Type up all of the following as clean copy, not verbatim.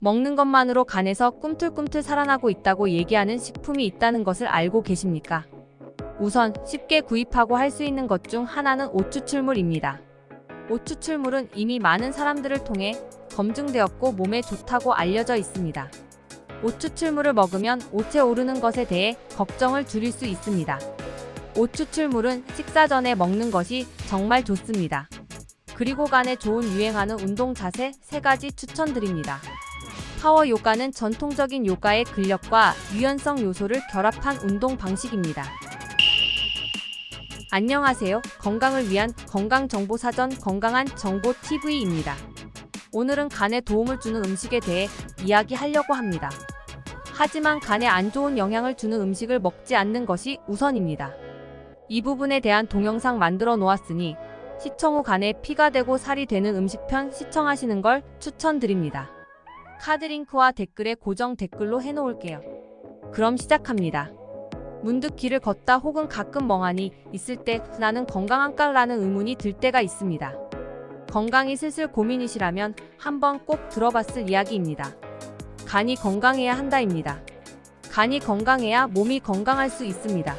먹는 것만으로 간에서 꿈틀꿈틀 살아나고 있다고 얘기하는 식품이 있다는 것을 알고 계십니까? 우선 쉽게 구입하고 할 수 있는 것 중 하나는 옷추출물입니다. 옷추출물은 이미 많은 사람들을 통해 검증되었고 몸에 좋다고 알려져 있습니다. 옷추출물을 먹으면 옷에 오르는 것에 대해 걱정을 줄일 수 있습니다. 옷추출물은 식사 전에 먹는 것이 정말 좋습니다. 그리고 간에 좋은 유행하는 운동 자세 3가지 추천드립니다. 파워 요가는 전통적인 요가의 근력과 유연성 요소를 결합한 운동 방식입니다. 안녕하세요. 건강을 위한 건강정보사전 건강한 정보 TV입니다. 오늘은 간에 도움을 주는 음식에 대해 이야기하려고 합니다. 하지만 간에 안 좋은 영향을 주는 음식을 먹지 않는 것이 우선입니다. 이 부분에 대한 동영상 만들어 놓았으니 시청 후 간에 피가 되고 살이 되는 음식편 시청하시는 걸 추천드립니다. 카드 링크와 댓글에 고정 댓글로 해놓을게요. 그럼 시작합니다. 문득 길을 걷다 혹은 가끔 멍하니 있을 때 나는 건강한가라는 의문이 들 때가 있습니다. 건강이 슬슬 고민이시라면 한번 꼭 들어봤을 이야기입니다. 간이 건강해야 한다입니다. 간이 건강해야 몸이 건강할 수 있습니다.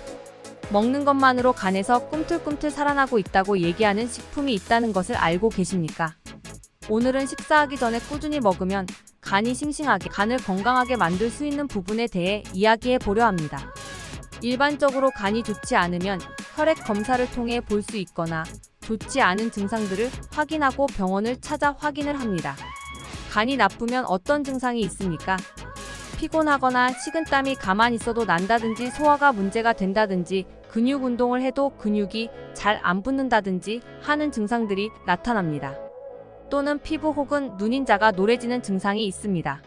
먹는 것만으로 간에서 꿈틀꿈틀 살아나고 있다고 얘기하는 식품이 있다는 것을 알고 계십니까? 오늘은 식사하기 전에 꾸준히 먹으면 간이 싱싱하게, 간을 건강하게 만들 수 있는 부분에 대해 이야기해 보려 합니다. 일반적으로 간이 좋지 않으면 혈액 검사를 통해 볼 수 있거나 좋지 않은 증상들을 확인하고 병원을 찾아 확인을 합니다. 간이 나쁘면 어떤 증상이 있습니까? 피곤하거나 식은땀이 가만히 있어도 난다든지 소화가 문제가 된다든지 근육 운동을 해도 근육이 잘 안 붙는다든지 하는 증상들이 나타납니다. 또는 피부 혹은 눈인자가 노래지는 증상이 있습니다.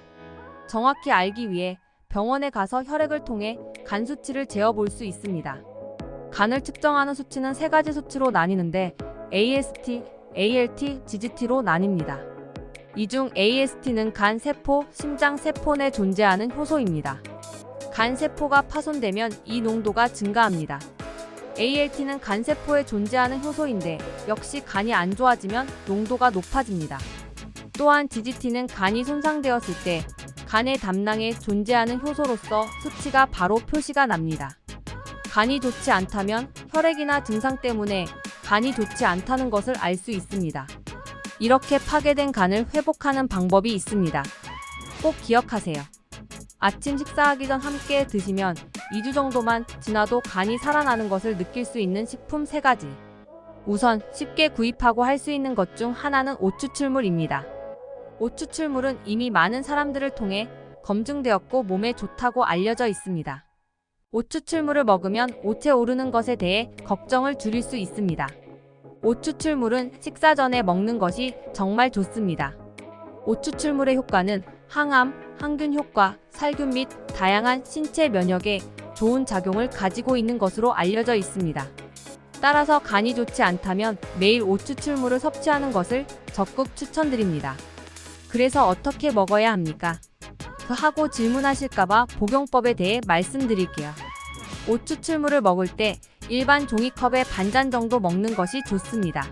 정확히 알기 위해 병원에 가서 혈액을 통해 간 수치를 재어볼 수 있습니다. 간을 측정하는 수치는 3가지 수치로 나뉘는데 AST, ALT, GGT로 나뉩니다. 이 중 AST는 간 세포, 심장 세포 내 존재하는 효소입니다. 간 세포가 파손되면 이 농도가 증가합니다. ALT는 간 세포에 존재하는 효소인데 역시 간이 안 좋아지면 농도가 높아집니다. 또한 GGT는 간이 손상되었을 때 간의 담낭에 존재하는 효소로서 수치가 바로 표시가 납니다. 간이 좋지 않다면 혈액이나 증상 때문에 간이 좋지 않다는 것을 알 수 있습니다. 이렇게 파괴된 간을 회복하는 방법이 있습니다. 꼭 기억하세요. 아침 식사하기 전 함께 드시면 2주 정도만 지나도 간이 살아나는 것을 느낄 수 있는 식품 3가지. 우선 쉽게 구입하고 할 수 있는 것 중 하나는 옷추출물입니다. 옷추출물은 이미 많은 사람들을 통해 검증되었고 몸에 좋다고 알려져 있습니다. 옷추출물을 먹으면 옷에 오르는 것에 대해 걱정을 줄일 수 있습니다. 옷추출물은 식사 전에 먹는 것이 정말 좋습니다. 옷추출물의 효과는 항암, 항균 효과, 살균 및 다양한 신체 면역에 좋은 작용을 가지고 있는 것으로 알려져 있습니다. 따라서 간이 좋지 않다면 매일 옷추출물을 섭취하는 것을 적극 추천드립니다. 그래서 어떻게 먹어야 합니까? 하고 질문하실까봐 복용법에 대해 말씀드릴게요. 옷추출물을 먹을 때 일반 종이컵에 반잔 정도 먹는 것이 좋습니다.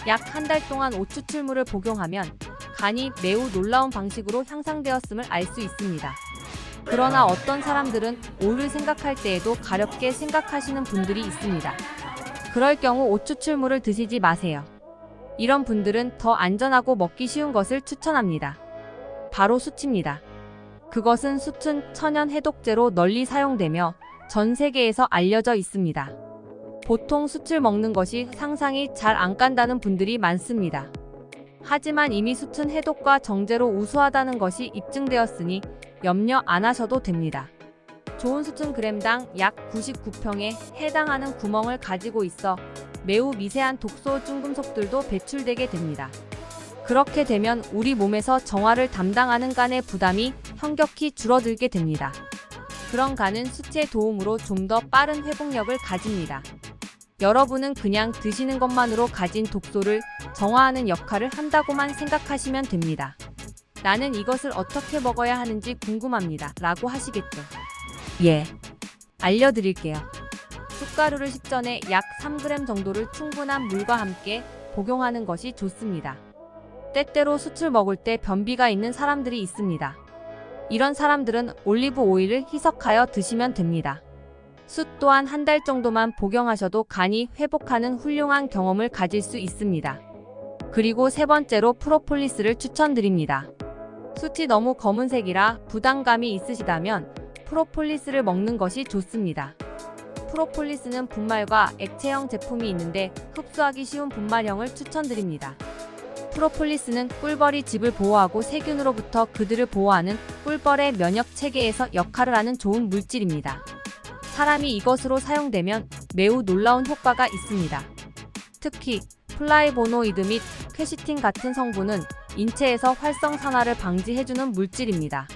약 1달 동안 옷추출물을 복용하면 간이 매우 놀라운 방식으로 향상되었음을 알 수 있습니다. 그러나 어떤 사람들은 오를 생각할 때에도 가렵게 생각하시는 분들이 있습니다. 그럴 경우 옷추출물을 드시지 마세요. 이런 분들은 더 안전하고 먹기 쉬운 것을 추천합니다. 바로 수치입니다. 그것은 수춘 천연 해독제로 널리 사용되며 전 세계에서 알려져 있습니다. 보통 숯을 먹는 것이 상상이 잘 안 간다는 분들이 많습니다. 하지만 이미 숯은 해독과 정제로 우수하다는 것이 입증되었으니 염려 안 하셔도 됩니다. 좋은 숯은 그램당 약 99평에 해당하는 구멍을 가지고 있어 매우 미세한 독소 중금속들도 배출되게 됩니다. 그렇게 되면 우리 몸에서 정화를 담당하는 간의 부담이 현격히 줄어들게 됩니다. 그런 간은 수치의 도움으로 좀 더 빠른 회복력을 가집니다. 여러분은 그냥 드시는 것만으로 가진 독소를 정화하는 역할을 한다고만 생각하시면 됩니다. 나는 이것을 어떻게 먹어야 하는지 궁금합니다. 라고 하시겠죠. 예, 알려드릴게요. 쑥가루를 식전에 약 3g 정도를 충분한 물과 함께 복용하는 것이 좋습니다. 때때로 숯을 먹을 때 변비가 있는 사람들이 있습니다. 이런 사람들은 올리브 오일을 희석하여 드시면 됩니다. 숯 또한 한 달 정도만 복용하셔도 간이 회복하는 훌륭한 경험을 가질 수 있습니다. 그리고 세 번째로 프로폴리스를 추천드립니다. 숯이 너무 검은색이라 부담감이 있으시다면 프로폴리스를 먹는 것이 좋습니다. 프로폴리스는 분말과 액체형 제품이 있는데 흡수하기 쉬운 분말형을 추천드립니다. 프로폴리스는 꿀벌이 집을 보호하고 세균으로부터 그들을 보호하는 꿀벌의 면역 체계에서 역할을 하는 좋은 물질입니다. 사람이 이것으로 사용되면 매우 놀라운 효과가 있습니다. 특히 플라이보노이드 및 퀘시틴 같은 성분은 인체에서 활성산화를 방지해주는 물질입니다.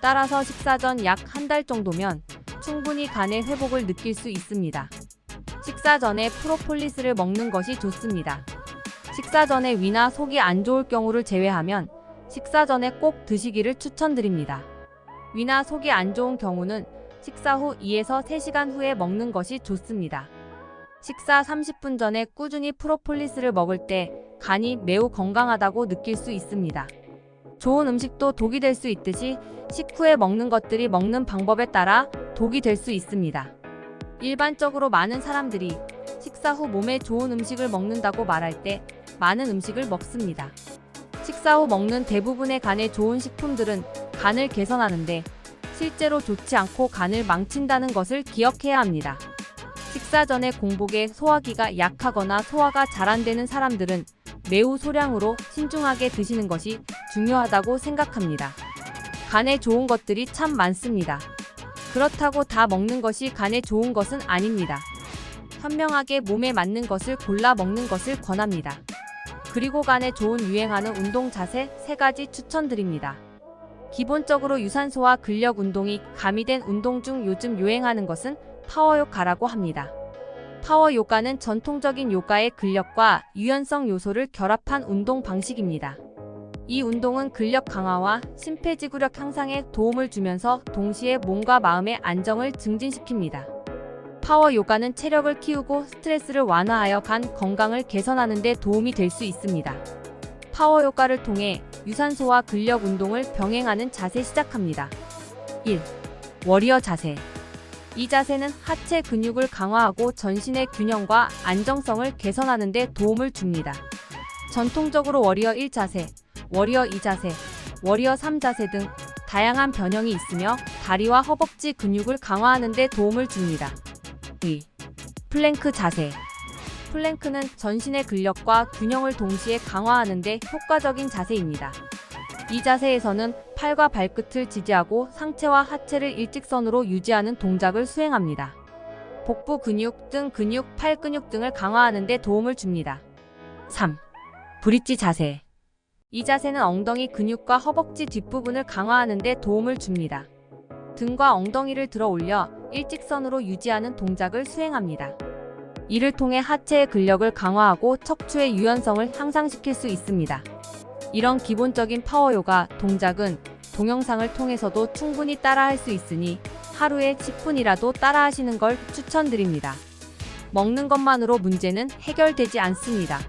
따라서 식사 전 약 한 달 정도면 충분히 간의 회복을 느낄 수 있습니다. 식사 전에 프로폴리스를 먹는 것이 좋습니다. 식사 전에 위나 속이 안 좋을 경우를 제외하면 식사 전에 꼭 드시기를 추천드립니다. 위나 속이 안 좋은 경우는 식사 후 2에서 3시간 후에 먹는 것이 좋습니다. 식사 30분 전에 꾸준히 프로폴리스를 먹을 때 간이 매우 건강하다고 느낄 수 있습니다. 좋은 음식도 독이 될 수 있듯이 식후에 먹는 것들이 먹는 방법에 따라 독이 될 수 있습니다. 일반적으로 많은 사람들이 식사 후 몸에 좋은 음식을 먹는다고 말할 때 많은 음식을 먹습니다. 식사 후 먹는 대부분의 간에 좋은 식품들은 간을 개선하는데 실제로 좋지 않고 간을 망친다는 것을 기억해야 합니다. 식사 전에 공복에 소화기가 약하거나 소화가 잘 안 되는 사람들은 매우 소량으로 신중하게 드시는 것이 중요하다고 생각합니다. 간에 좋은 것들이 참 많습니다. 그렇다고 다 먹는 것이 간에 좋은 것은 아닙니다. 현명하게 몸에 맞는 것을 골라 먹는 것을 권합니다. 그리고 간에 좋은 유행하는 운동 자세 3가지 추천드립니다. 기본적으로 유산소와 근력 운동이 가미된 운동 중 요즘 유행하는 것은 파워 요가라고 합니다. 파워 요가는 전통적인 요가의 근력과 유연성 요소를 결합한 운동 방식입니다. 이 운동은 근력 강화와 심폐지구력 향상에 도움을 주면서 동시에 몸과 마음의 안정을 증진시킵니다. 파워 요가는 체력을 키우고 스트레스를 완화하여 간 건강을 개선하는 데 도움이 될 수 있습니다. 파워 요가를 통해 유산소와 근력 운동을 병행하는 자세 시작합니다. 1. 워리어 자세. 이 자세는 하체 근육을 강화하고 전신의 균형과 안정성을 개선하는 데 도움을 줍니다. 전통적으로 워리어 1 자세, 워리어 2 자세, 워리어 3 자세 등 다양한 변형이 있으며 다리와 허벅지 근육을 강화하는 데 도움을 줍니다. 2. 플랭크 자세. 플랭크는 전신의 근력과 균형을 동시에 강화하는 데 효과적인 자세입니다. 이 자세에서는 팔과 발끝을 지지하고 상체와 하체를 일직선으로 유지하는 동작을 수행합니다. 복부 근육, 등 근육, 팔 근육 등을 강화하는 데 도움을 줍니다. 3. 브릿지 자세. 이 자세는 엉덩이 근육과 허벅지 뒷부분을 강화하는 데 도움을 줍니다. 등과 엉덩이를 들어 올려 일직선으로 유지하는 동작을 수행합니다. 이를 통해 하체의 근력을 강화하고 척추의 유연성을 향상시킬 수 있습니다. 이런 기본적인 파워 요가 동작은 동영상을 통해서도 충분히 따라할 수 있으니 하루에 10분이라도 따라하시는 걸 추천드립니다. 먹는 것만으로 문제는 해결되지 않습니다.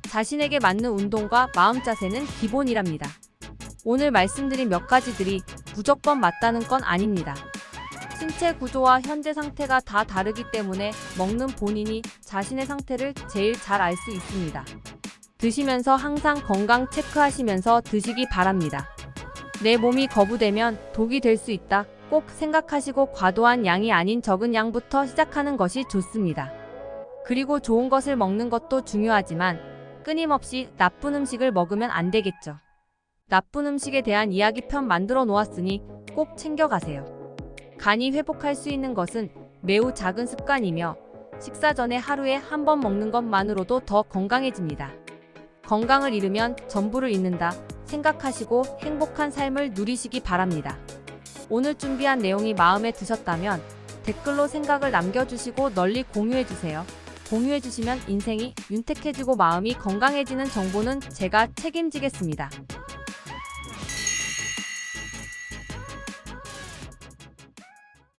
자신에게 맞는 운동과 마음 자세는 기본이랍니다. 오늘 말씀드린 몇 가지들이 무조건 맞다는 건 아닙니다. 신체 구조와 현재 상태가 다 다르기 때문에 먹는 본인이 자신의 상태를 제일 잘 알 수 있습니다. 드시면서 항상 건강 체크하시면서 드시기 바랍니다. 내 몸이 거부되면 독이 될 수 있다. 꼭 생각하시고 과도한 양이 아닌 적은 양부터 시작하는 것이 좋습니다. 그리고 좋은 것을 먹는 것도 중요하지만 끊임없이 나쁜 음식을 먹으면 안 되겠죠. 나쁜 음식에 대한 이야기편 만들어 놓았으니 꼭 챙겨가세요. 간이 회복할 수 있는 것은 매우 작은 습관이며 식사 전에 하루에 한 번 먹는 것만으로도 더 건강해집니다. 건강을 잃으면 전부를 잃는다 생각하시고 행복한 삶을 누리시기 바랍니다. 오늘 준비한 내용이 마음에 드셨다면 댓글로 생각을 남겨주시고 널리 공유해주세요. 공유해주시면 인생이 윤택해지고 마음이 건강해지는 정보는 제가 책임지겠습니다.